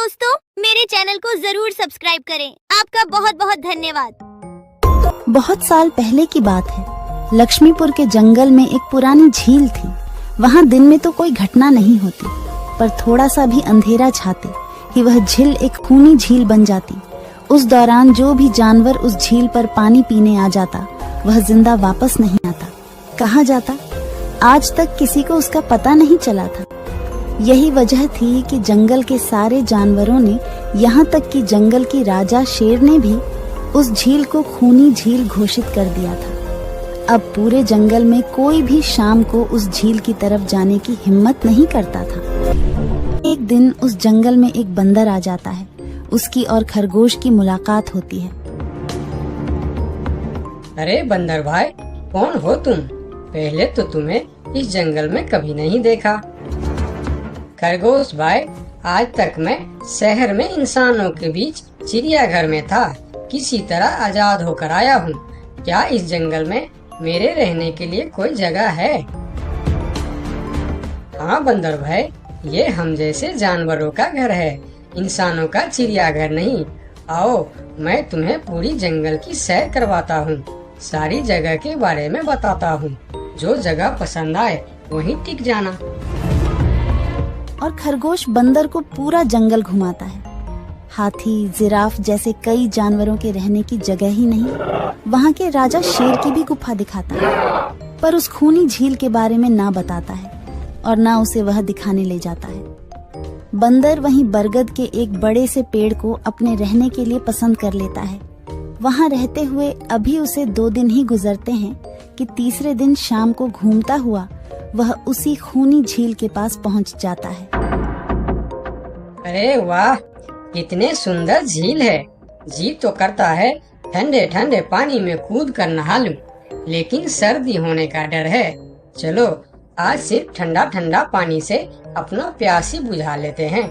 दोस्तों, मेरे चैनल को जरूर सब्सक्राइब करें। आपका बहुत बहुत धन्यवाद। बहुत साल पहले की बात है। लक्ष्मीपुर के जंगल में एक पुरानी झील थी। वहाँ दिन में तो कोई घटना नहीं होती, पर थोड़ा सा भी अंधेरा छाते ही वह झील एक खूनी झील बन जाती। उस दौरान जो भी जानवर उस झील पर पानी पीने आ जाता, वह जिंदा वापस नहीं आता। कहाँ जाता, आज तक किसी को उसका पता नहीं चला था। यही वजह थी कि जंगल के सारे जानवरों ने, यहाँ तक कि जंगल की राजा शेर ने भी उस झील को खूनी झील घोषित कर दिया था। अब पूरे जंगल में कोई भी शाम को उस झील की तरफ जाने की हिम्मत नहीं करता था। एक दिन उस जंगल में एक बंदर आ जाता है। उसकी और खरगोश की मुलाकात होती है। अरे बंदर भाई, कौन हो तुम? पहले तो तुम्हें इस जंगल में कभी नहीं देखा। खरगोश भाई, आज तक मैं शहर में इंसानों के बीच चिड़ियाघर में था। किसी तरह आजाद होकर आया हूँ। क्या इस जंगल में मेरे रहने के लिए कोई जगह है? हाँ बंदर भाई, ये हम जैसे जानवरों का घर है, इंसानों का चिड़ियाघर नहीं। आओ, मैं तुम्हें पूरी जंगल की सैर करवाता हूँ। सारी जगह के बारे में बताता हूँ। जो जगह पसंद आए वहीं टिक जाना। और खरगोश बंदर को पूरा जंगल घुमाता है। हाथी, जिराफ जैसे कई जानवरों के रहने की जगह ही नहीं। वहाँ के राजा शेर की भी गुफा दिखाता है, पर उस खूनी झील के बारे में ना बताता है और ना उसे वह दिखाने ले जाता है। बंदर वहीं बरगद के एक बड़े से पेड़ को अपने रहने के लिए पसंद कर लेता है। वहाँ रहते हुए अभी उसे 2 दिन ही गुजरते हैं कि तीसरे दिन शाम को घूमता हुआ वह उसी खूनी झील के पास पहुँच जाता है। अरे वाह, कितने सुंदर झील है। जी तो करता है ठंडे ठंडे पानी में कूद कर नहा लूं, लेकिन सर्दी होने का डर है। चलो, आज सिर्फ ठंडा ठंडा पानी से अपना प्यास ही बुझा लेते हैं।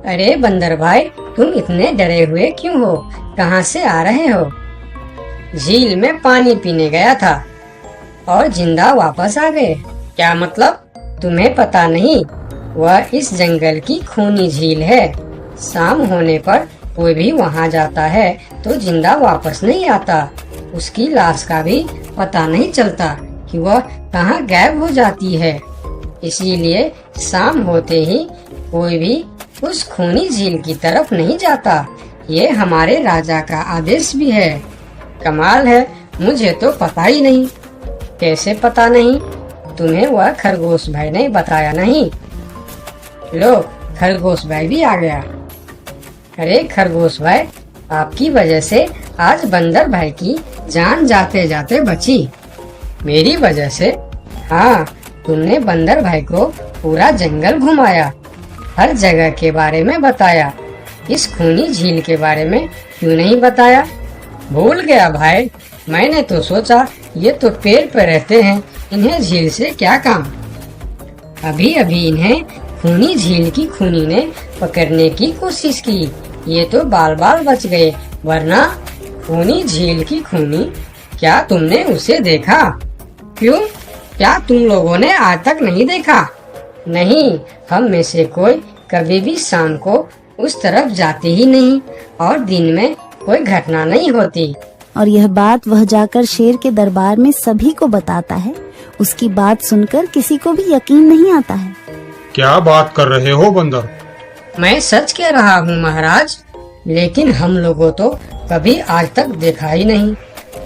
अरे बंदर भाई, तुम इतने डरे हुए क्यों हो? कहाँ से आ रहे हो? झील में पानी पीने गया था और जिंदा वापस आ गए। क्या मतलब? तुम्हें पता नहीं? वह इस जंगल की खूनी झील है। शाम होने पर कोई भी वहाँ जाता है तो जिंदा वापस नहीं आता। उसकी लाश का भी पता नहीं चलता कि वह कहाँ गायब हो जाती है। इसीलिए शाम होते ही कोई भी उस खूनी झील की तरफ नहीं जाता। ये हमारे राजा का आदेश भी है। कमाल है, मुझे तो पता ही नहीं। कैसे पता नहीं? तुम्हें वह खरगोश भाई ने बताया नहीं? लो, खरगोश भाई भी आ गया। अरे खरगोश भाई, आपकी वजह से आज बंदर भाई की जान जाते जाते बची। मेरी वजह से? हाँ, तुमने बंदर भाई को पूरा जंगल घुमाया, हर जगह के बारे में बताया। इस खूनी झील के बारे में क्यों नहीं बताया? भूल गया भाई, मैंने तो सोचा ये तो पेड़ पर रहते हैं, इन्हें झील से क्या काम। अभी अभी इन्हें खूनी झील की खूनी ने पकड़ने की कोशिश की, ये तो बाल बाल बच गए, वरना खूनी झील की खूनी, क्या तुमने उसे देखा? क्यों, क्या तुम लोगों ने आज तक नहीं देखा? नहीं, हम में से कोई कभी भी शाम को उस तरफ जाते ही नहीं और दिन में कोई घटना नहीं होती। और यह बात वह जाकर शेर के दरबार में सभी को बताता है। उसकी बात सुनकर किसी को भी यकीन नहीं आता है। क्या बात कर रहे हो बंदर? मैं सच कह रहा हूँ महाराज, लेकिन हम लोगों तो कभी आज तक देखा ही नहीं,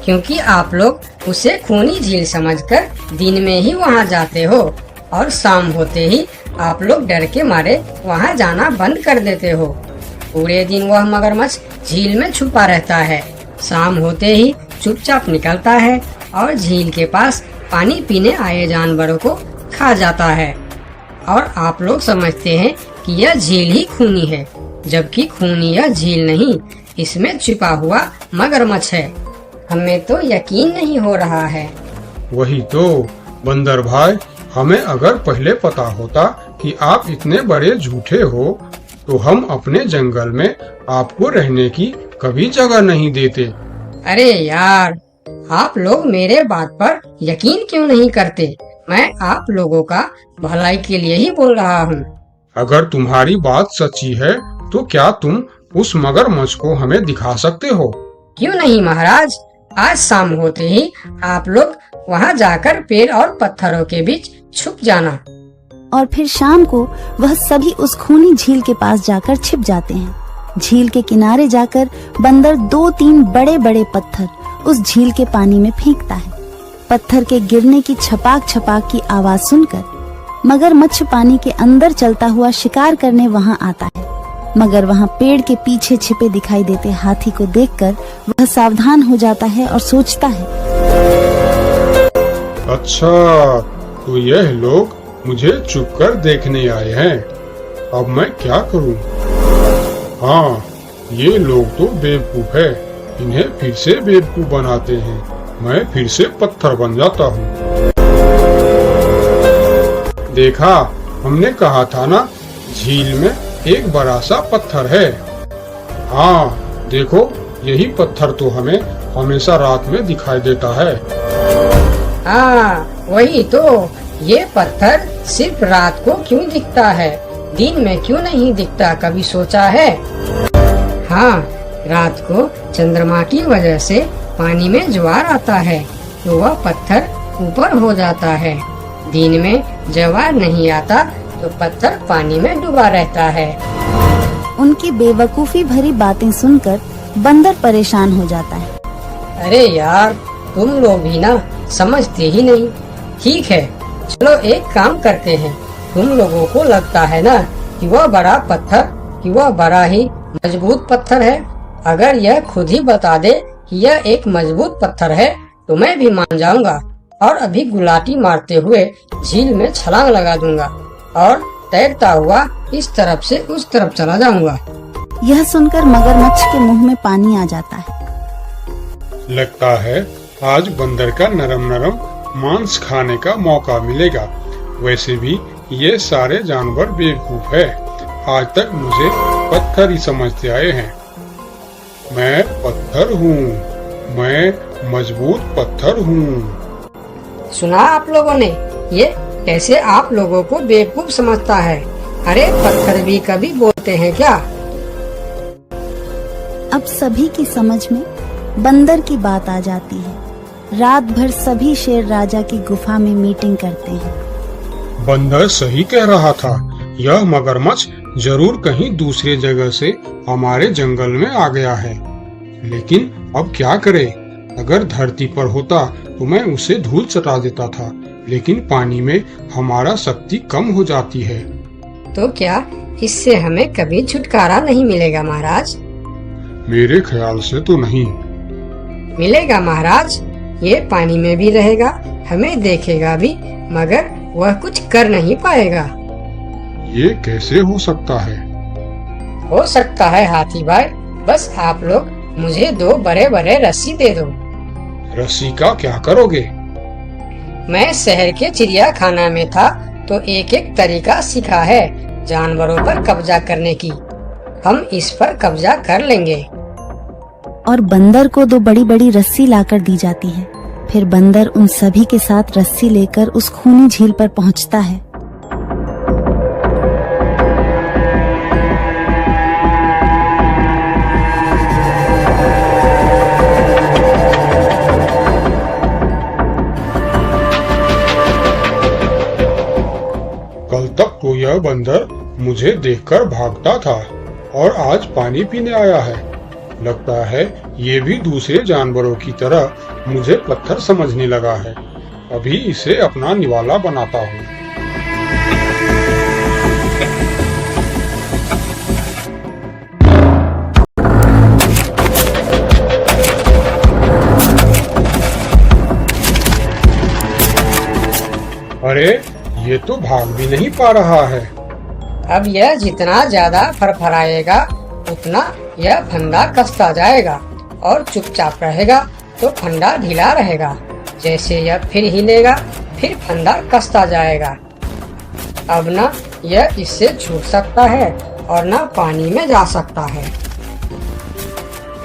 क्योंकि आप लोग उसे खूनी झील समझकर दिन में ही वहाँ जाते हो और शाम होते ही आप लोग डर के मारे वहाँ जाना बंद कर देते हो। पूरे दिन वह मगरमच्छ झील में छुपा रहता है, शाम होते ही चुपचाप निकलता है और झील के पास पानी पीने आए जानवरों को खा जाता है। और आप लोग समझते हैं कि यह झील ही खूनी है, जबकि खूनी यह झील नहीं, इसमें छिपा हुआ मगरमच्छ है। हमें तो यकीन नहीं हो रहा है। वही तो बंदर भाई, हमें अगर पहले पता होता कि आप इतने बड़े झूठे हो तो हम अपने जंगल में आपको रहने की कभी जगह नहीं देते। अरे यार, आप लोग मेरे बात पर यकीन क्यों नहीं करते? मैं आप लोगों का भलाई के लिए ही बोल रहा हूँ। अगर तुम्हारी बात सच्ची है तो क्या तुम उस मगरमच्छ को हमें दिखा सकते हो? क्यों नहीं महाराज, आज शाम होते ही आप लोग वहाँ जाकर पेड़ और पत्थरों के बीच छुप जाना। और फिर शाम को वह सभी उस खूनी झील के पास जाकर छिप जाते हैं। झील के किनारे जाकर बंदर 2-3 बड़े बड़े पत्थर उस झील के पानी में फेंकता है। पत्थर के गिरने की छपाक छपाक की आवाज सुनकर मगरमच्छ पानी के अंदर चलता हुआ शिकार करने वहाँ आता है। मगर वहाँ पेड़ के पीछे छिपे दिखाई देते हाथी को देखकर वह सावधान हो जाता है और सोचता है, अच्छा, तो यह लोग मुझे छुपकर देखने आए हैं। अब मैं क्या करूं? हाँ, ये लोग तो बेवकूफ है। इन्हें फिर से बेवकूफ बनाते हैं। मैं फिर से पत्थर बन जाता हूँ। देखा, हमने कहा था ना, झील में एक बड़ा सा पत्थर है। हाँ, देखो, यही पत्थर तो हमें हमेशा रात में दिखाई देता है। हाँ, वही तो। ये पत्थर सिर्फ रात को क्यों दिखता है, दिन में क्यों नहीं दिखता, कभी सोचा है? हाँ, रात को चंद्रमा की वजह से पानी में ज्वार आता है तो वह पत्थर ऊपर हो जाता है। दिन में ज्वार नहीं आता तो पत्थर पानी में डूबा रहता है। उनकी बेवकूफी भरी बातें सुनकर बंदर परेशान हो जाता है। अरे यार, तुम लोग भी ना समझते ही नहीं। ठीक है, चलो एक काम करते हैं। तुम लोगों को लगता है ना कि वह बड़ा पत्थर, कि वह बड़ा ही मजबूत पत्थर है। अगर यह खुद ही बता दे कि यह एक मजबूत पत्थर है तो मैं भी मान जाऊंगा और अभी गुलाटी मारते हुए झील में छलांग लगा दूंगा और तैरता हुआ इस तरफ से उस तरफ चला जाऊंगा। यह सुनकर मगरमच्छ के मुंह में पानी आ जाता है। लगता है आज बंदर का नरम नरम मांस खाने का मौका मिलेगा। वैसे भी ये सारे जानवर बेवकूफ है। आज तक मुझे पत्थर ही समझते आए हैं। मैं पत्थर हूँ, मैं मजबूत पत्थर हूँ। सुना आप लोगों ने, ये कैसे आप लोगों को बेवकूफ समझता है? अरे पत्थर भी कभी बोलते हैं क्या? अब सभी की समझ में बंदर की बात आ जाती है। रात भर सभी शेर राजा की गुफा में मीटिंग करते हैं। बंदर सही कह रहा था। यह मगरमच्छ जरूर कहीं दूसरे जगह से हमारे जंगल में आ गया है। लेकिन अब क्या करे? अगर धरती पर होता तो मैं उसे धूल चटा देता था, लेकिन पानी में हमारा शक्ति कम हो जाती है। तो क्या इससे हमें कभी छुटकारा नहीं मिलेगा महाराज? मेरे ख्याल से तो नहीं। मिलेगा महाराज। ये पानी में भी रहेगा, हमें देखेगा भी, मगर वह कुछ कर नहीं पाएगा। ये कैसे हो सकता है? हो सकता है हाथी भाई। बस आप लोग मुझे 2 बड़े बड़े रस्सी दे दो। रस्सी का क्या करोगे? मैं शहर के चिड़ियाखाना में था तो एक एक तरीका सीखा है जानवरों पर कब्जा करने की। हम इस पर कब्जा कर लेंगे। और बंदर को 2 बड़ी बड़ी रस्सी लाकर दी जाती है। फिर बंदर उन सभी के साथ रस्सी लेकर उस खूनी झील पर पहुंचता है। कल तक तो यह बंदर मुझे देखकर भागता था और आज पानी पीने आया है। लगता है ये भी दूसरे जानवरों की तरह मुझे पत्थर समझने लगा है। अभी इसे अपना निवाला बनाता हूँ। अरे, ये तो भाग भी नहीं पा रहा है। अब यह जितना ज्यादा फरफराएगा उतना यह फंदा कसता जाएगा और चुपचाप रहेगा तो फंदा ढीला रहेगा। जैसे यह फिर हिलेगा फिर फंदा कसता जाएगा। अब ना यह इससे छूट सकता है और ना पानी में जा सकता है।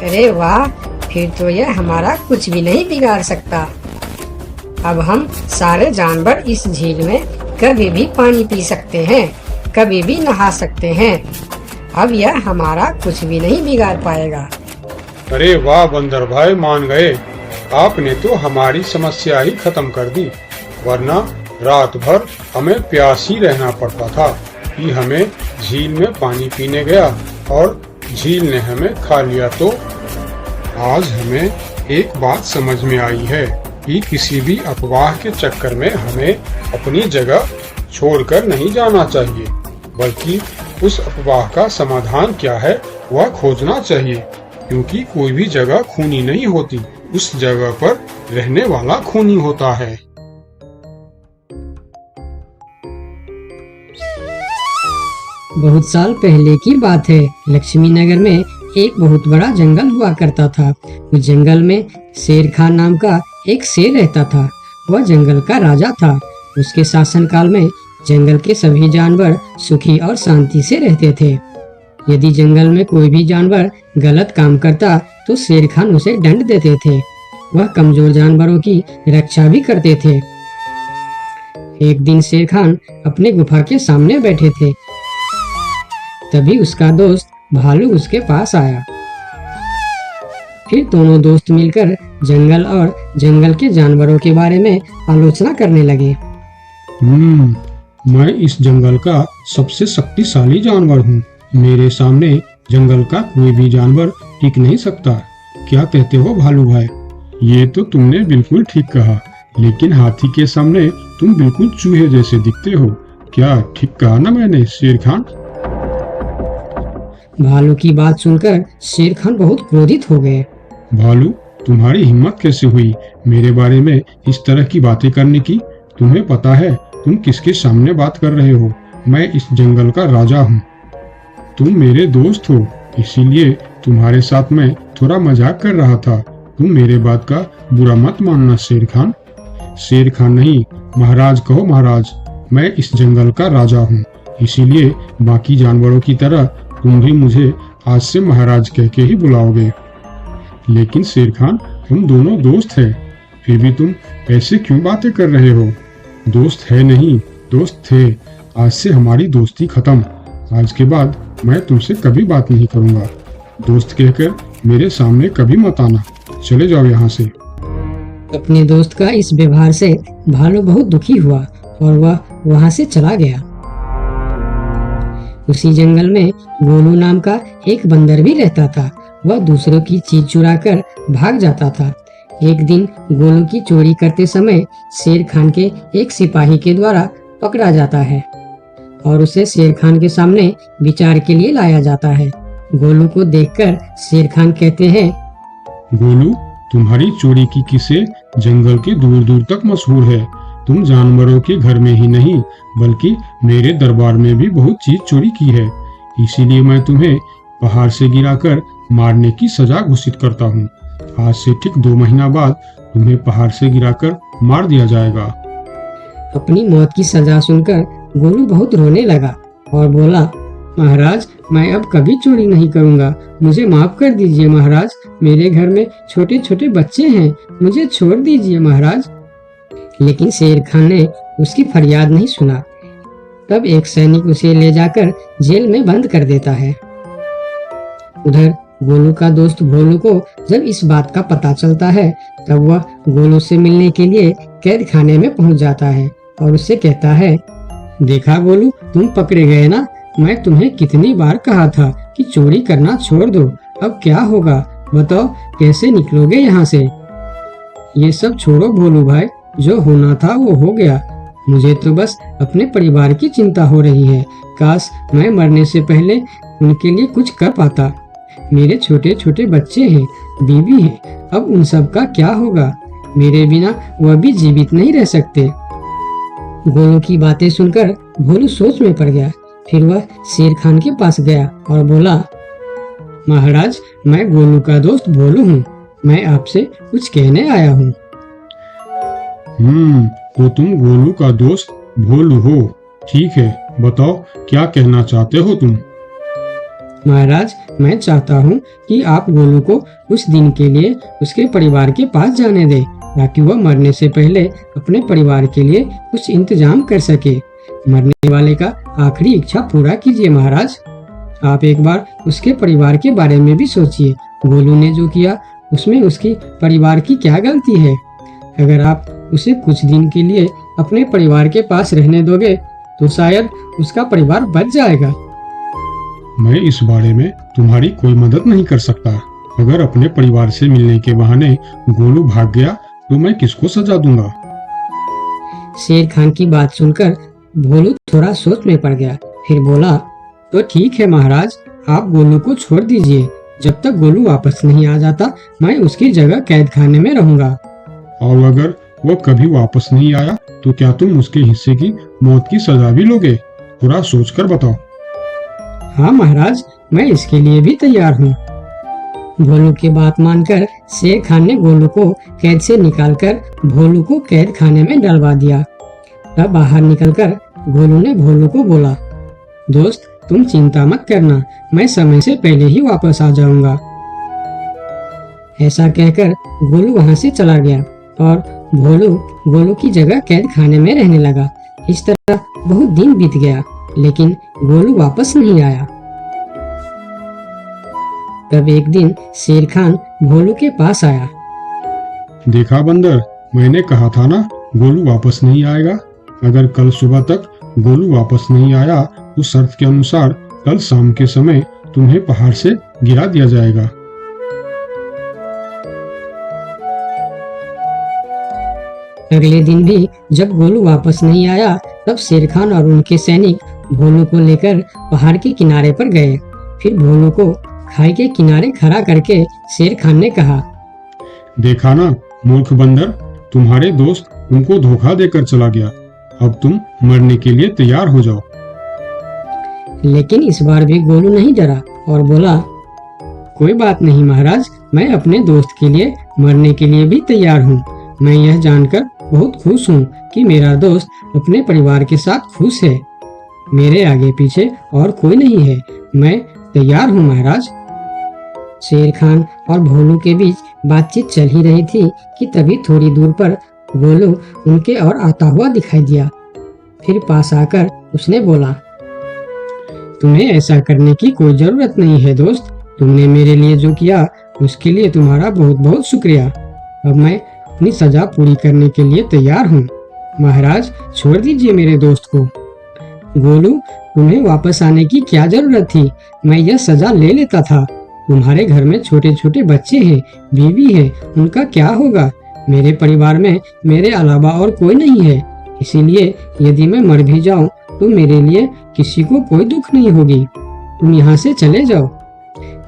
अरे वाह, फिर तो यह हमारा कुछ भी नहीं बिगाड़ सकता। अब हम सारे जानवर इस झील में कभी भी पानी पी सकते हैं। कभी भी नहा सकते हैं। अब यह हमारा कुछ भी नहीं बिगाड़ पाएगा। अरे वाह बंदर भाई, मान गए। आपने तो हमारी समस्या ही खत्म कर दी, वरना रात भर हमें प्यास ही रहना पड़ता था कि हमें झील में पानी पीने गया और झील ने हमें खा लिया। तो आज हमें एक बात समझ में आई है कि किसी भी अफवाह के चक्कर में हमें अपनी जगह छोड़कर नहीं जाना चाहिए, बल्कि उस अफवाह का समाधान क्या है वह खोजना चाहिए, क्योंकि कोई भी जगह खूनी नहीं होती, उस जगह पर रहने वाला खूनी होता है। बहुत साल पहले की बात है। लक्ष्मी नगर में एक बहुत बड़ा जंगल हुआ करता था। उस जंगल में शेर खान नाम का एक शेर रहता था। वह जंगल का राजा था। उसके शासनकाल में जंगल के सभी जानवर सुखी और शांति से रहते थे। यदि जंगल में कोई भी जानवर गलत काम करता तो शेर खान उसे दंड देते थे। वह कमजोर जानवरों की रक्षा भी करते थे। एक दिन शेर खान अपने गुफा के सामने बैठे थे। तभी उसका दोस्त भालू उसके पास आया। फिर दोनों दोस्त मिलकर जंगल और जंगल के जानवरों के बारे में आलोचना करने लगे। मैं इस जंगल का सबसे शक्तिशाली जानवर हूँ। मेरे सामने जंगल का कोई भी जानवर टिक नहीं सकता। क्या कहते हो भालू भाई? ये तो तुमने बिल्कुल ठीक कहा, लेकिन हाथी के सामने तुम बिल्कुल चूहे जैसे दिखते हो। क्या ठीक कहा ना मैंने शेर खान? भालू की बात सुनकर शेर खान बहुत क्रोधित हो गए। भालू, तुम्हारी हिम्मत कैसे हुई मेरे बारे में इस तरह की बातें करने की? तुम्हें पता है तुम किसके सामने बात कर रहे हो? मैं इस जंगल का राजा हूँ। तुम मेरे दोस्त हो, इसीलिए तुम्हारे साथ मैं थोड़ा मजाक कर रहा था। तुम मेरे बात का बुरा मत मानना शेर खान। शेर खान नहीं, महाराज कहो महाराज। मैं इस जंगल का राजा हूँ, इसीलिए बाकी जानवरों की तरह तुम भी मुझे आज से महाराज कह के ही बुलाओगे। लेकिन शेर खान, हम दोनों दोस्त हैं, फिर भी तुम ऐसे क्यों बातें कर रहे हो? दोस्त है नहीं, दोस्त थे। आज से हमारी दोस्ती खत्म। आज के बाद मैं तुमसे कभी बात नहीं करूंगा। दोस्त कहकर मेरे सामने कभी मत आना। चले जाओ यहाँ से। अपने दोस्त का इस व्यवहार से भालू बहुत दुखी हुआ और वह वहाँ से चला गया। उसी जंगल में गोलू नाम का एक बंदर भी रहता था। वह दूसरों की चीज चुरा कर भाग जाता था। एक दिन गोलू की चोरी करते समय शेर खान के एक सिपाही के द्वारा पकड़ा जाता है और उसे शेर खान के सामने विचार के लिए लाया जाता है। गोलू को देखकर शेर खान कहते हैं, गोलू, तुम्हारी चोरी की किस्से जंगल के दूर दूर तक मशहूर है। तुम जानवरों के घर में ही नहीं बल्कि मेरे दरबार में भी बहुत चीज चोरी की है। इसीलिए मैं तुम्हें पहाड़ से गिराकर मारने की सजा घोषित करता हूँ। आज से ठीक 2 महीना बाद तुम्हें पहाड़ से गिराकर मार दिया जाएगा। अपनी मौत की सजा सुनकर गोलू बहुत रोने लगा और बोला, महाराज, मैं अब कभी चोरी नहीं करूँगा। मुझे माफ कर दीजिए महाराज। मेरे घर में छोटे छोटे बच्चे हैं, मुझे छोड़ दीजिए महाराज। लेकिन शेर खान ने उसकी फरियाद नहीं सुना। तब एक सैनिक उसे ले जाकर जेल में बंद कर देता है। उधर गोलू का दोस्त भोलू को जब इस बात का पता चलता है तब वह गोलू से मिलने के लिए कैद खाने में पहुंच जाता है और उससे कहता है, देखा गोलू, तुम पकड़े गए ना। मैं तुम्हें कितनी बार कहा था कि चोरी करना छोड़ दो। अब क्या होगा बताओ, कैसे निकलोगे यहाँ से? ये सब छोड़ो भोलू भाई, जो होना था वो हो गया। मुझे तो बस अपने परिवार की चिंता हो रही है। काश मैं मरने से पहले उनके लिए कुछ कर पाता। मेरे छोटे छोटे बच्चे हैं, बीवी है, अब उन सब का क्या होगा? मेरे बिना वह भी जीवित नहीं रह सकते। गोलू की बातें सुनकर भोलू सोच में पड़ गया। फिर वह शेर खान के पास गया और बोला, महाराज, मैं गोलू का दोस्त भोलू हूँ। मैं आपसे कुछ कहने आया हूँ। तो तुम गोलू का दोस्त भोलू हो? ठीक है, बताओ क्या कहना चाहते हो तुम? महाराज, मैं चाहता हूँ कि आप गोलू को कुछ दिन के लिए उसके परिवार के पास जाने दें, ताकि वह मरने से पहले अपने परिवार के लिए कुछ इंतजाम कर सके। मरने वाले का आखिरी इच्छा पूरा कीजिए महाराज। आप एक बार उसके परिवार के बारे में भी सोचिए। गोलू ने जो किया उसमें उसकी परिवार की क्या गलती है? अगर आप उसे कुछ दिन के लिए अपने परिवार के पास रहने दोगे तो शायद उसका परिवार बच जाएगा। मैं इस बारे में तुम्हारी कोई मदद नहीं कर सकता। अगर अपने परिवार से मिलने के बहाने गोलू भाग गया तो मैं किसको सजा दूंगा? शेर खान की बात सुनकर भोलू थोड़ा सोच में पड़ गया। फिर बोला, तो ठीक है महाराज, आप गोलू को छोड़ दीजिए। जब तक गोलू वापस नहीं आ जाता मैं उसकी जगह कैद खाने में रहूंगा। और अगर वो कभी वापस नहीं आया तो क्या तुम उसके हिस्से की मौत की सजा भी लोगे? थोड़ा सोचकर बताओ। हाँ महाराज, मैं इसके लिए भी तैयार हूँ। भोलू की बात मानकर शेर खान ने गोलू को कैद से निकालकर भोलू को कैद खाने में डलवा दिया। तब बाहर निकलकर गोलू ने भोलू को बोला, दोस्त तुम चिंता मत करना, मैं समय से पहले ही वापस आ जाऊंगा। ऐसा कहकर गोलू वहां से चला गया और भोलू गोलू की जगह कैद खाने में रहने लगा। इस तरह बहुत दिन बीत गया लेकिन गोलू वापस नहीं आया। तब एक दिन शेर खान भोलू के पास आया। देखा बंदर, मैंने कहा था ना गोलू वापस नहीं आएगा। अगर कल सुबह तक गोलू वापस नहीं आया तो शर्त के अनुसार कल शाम के समय तुम्हें पहाड़ से गिरा दिया जाएगा। अगले दिन भी जब गोलू वापस नहीं आया तब शेर खान और उनके सैनिक भोलू को लेकर पहाड़ के किनारे पर गए। फिर भोलू को खाई के किनारे खड़ा करके शेर खान ने कहा, देखा ना मूर्ख बंदर, तुम्हारे दोस्त तुमको धोखा देकर चला गया। अब तुम मरने के लिए तैयार हो जाओ। लेकिन इस बार भी गोलू नहीं डरा और बोला, कोई बात नहीं महाराज, मैं अपने दोस्त के लिए मरने के लिए भी तैयार हूँ। मैं यह जानकर बहुत खुश हूँ कि मेरा दोस्त अपने परिवार के साथ खुश है। मेरे आगे पीछे और कोई नहीं है, मैं तैयार हूँ महाराज। शेर खान और भोलू के बीच बातचीत चल ही रही थी कि तभी थोड़ी दूर पर गोलू उनके और आता हुआ दिखाई दिया। फिर पास आकर उसने बोला, तुम्हें ऐसा करने की कोई जरूरत नहीं है दोस्त। तुमने मेरे लिए जो किया उसके लिए तुम्हारा बहुत बहुत शुक्रिया। अब मैं अपनी सजा पूरी करने के लिए तैयार हूँ। महाराज छोड़ दीजिए मेरे दोस्त को। गोलू, तुम्हें वापस आने की क्या जरूरत थी? मैं यह सजा ले लेता था। तुम्हारे घर में छोटे छोटे बच्चे हैं, बीवी है, उनका क्या होगा? मेरे परिवार में मेरे अलावा और कोई नहीं है। इसीलिए यदि मैं मर भी जाऊं तो मेरे लिए किसी को कोई दुख नहीं होगी। तुम यहाँ से चले जाओ।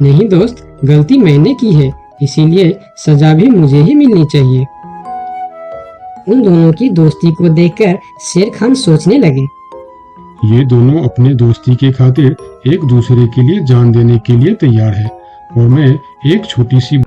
नहीं दोस्त, गलती मैंने की है, इसीलिए सजा भी मुझे ही मिलनी चाहिए। उन दोनों की दोस्ती को देखकर शेर खान सोचने लगे, ये दोनों अपने दोस्ती के खातिर एक दूसरे के लिए जान देने के लिए तैयार है और मैं एक छोटी सी